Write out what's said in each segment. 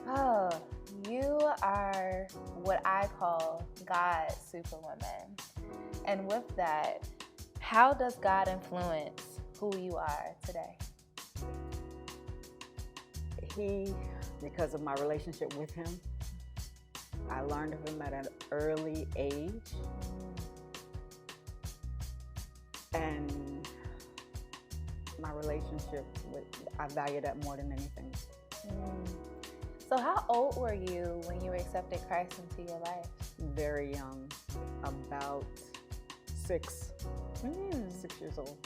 Oh, you are what I call God's superwoman. And with that, how does God influence who you are today? Because of my relationship with him, I learned of him at an early age. And my relationship I value that more than anything. So how old were you when you accepted Christ into your life? Very young, about 6 years old.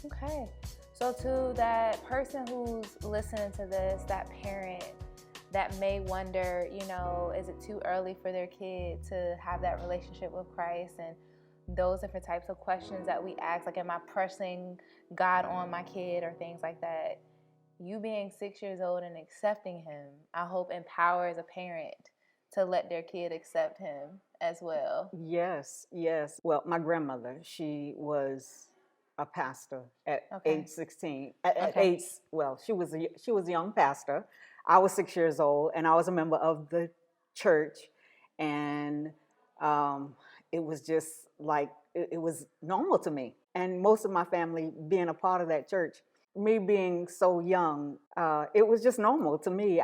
Okay. So to that person who's listening to this, that parent that may wonder, is it too early for their kid to have that relationship with Christ, and those different types of questions that we ask, like, am I pressing God on my kid or things like that? You being 6 years old and accepting him, I hope empowers a parent to let their kid accept him as well. Yes. Well, my grandmother, she was a pastor at age 16. She was a young pastor. I was 6 years old, and I was a member of the church, and it was just like it was normal to me. And most of my family being a part of that church, me being so young, it was just normal to me.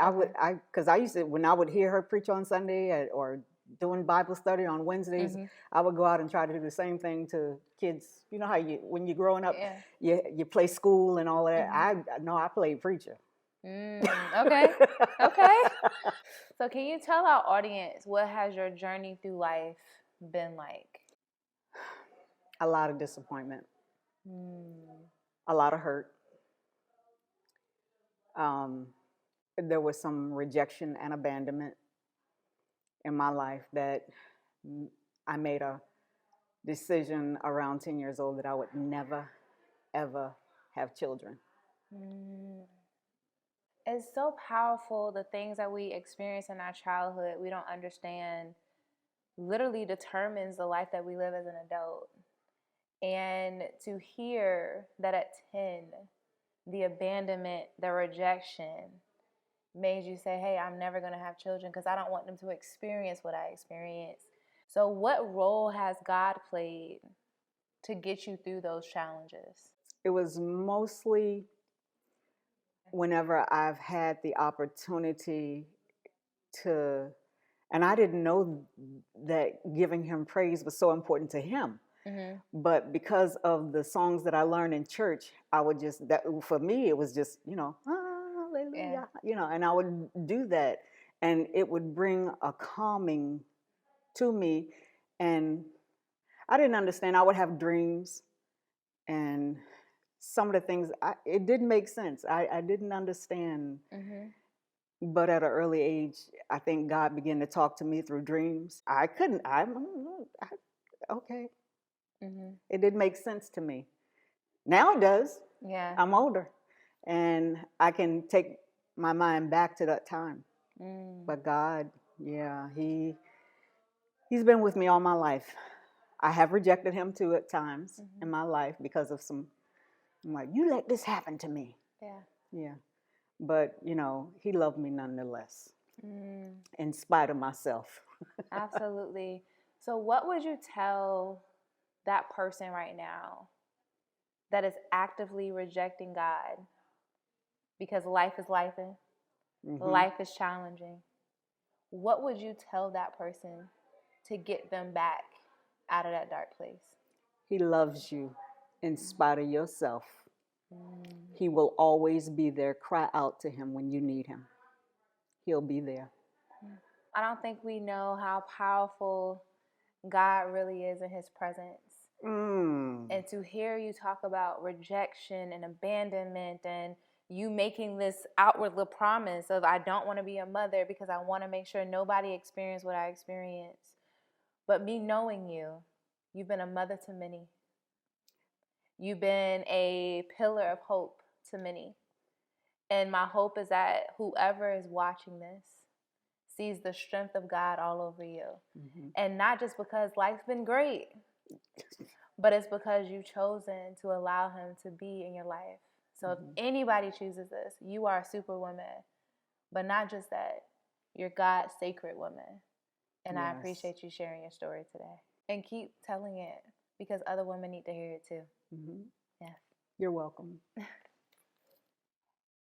Because I used to, when I would hear her preach on Sunday or doing Bible study on Wednesdays, I would go out and try to do the same thing to kids. You know how when you're growing up, you play school and all that. I played preacher. Okay. So can you tell our audience, what has your journey through life been like? A lot of disappointment. A lot of hurt. There was some rejection and abandonment in my life that I made a decision around 10 years old that I would never, ever have children. It's so powerful, the things that we experience in our childhood, we don't understand, literally determines the life that we live as an adult. And to hear that at 10, the abandonment, the rejection made you say, hey, I'm never going to have children because I don't want them to experience what I experienced. So what role has God played to get you through those challenges? It was mostly whenever I've had the opportunity to, and I didn't know that giving him praise was so important to him. But because of the songs that I learned in church, I would for me, it was just, hallelujah, and I would do that. And it would bring a calming to me. And I didn't understand. I would have dreams, and some of the things, it didn't make sense. I didn't understand. But at an early age, I think God began to talk to me through dreams. Okay. It didn't make sense to me. Now it does. Yeah. I'm older, and I can take my mind back to that time. But God, He's been with me all my life. I have rejected him too at times in my life because of I'm like, you let this happen to me. Yeah. But, he loved me nonetheless, in spite of myself. Absolutely. So what would you tell that person right now that is actively rejecting God because life is lifing, life is challenging? What would you tell that person to get them back out of that dark place? He loves you in spite of yourself. He will always be there. Cry out to him when you need him. He'll be there. I don't think we know how powerful God really is in his presence. And to hear you talk about rejection and abandonment, and you making this outward promise of, I don't want to be a mother because I want to make sure nobody experienced what I experienced. But me knowing you've been a mother to many. You've been a pillar of hope to many. And my hope is that whoever is watching this sees the strength of God all over you. And not just because life's been great, but it's because you've chosen to allow him to be in your life. So if anybody chooses this, you are a superwoman. But not just that, You're God's sacred woman. And Yes. I appreciate you sharing your story today. And keep telling it because other women need to hear it too. Mm-hmm. Yes. You're welcome.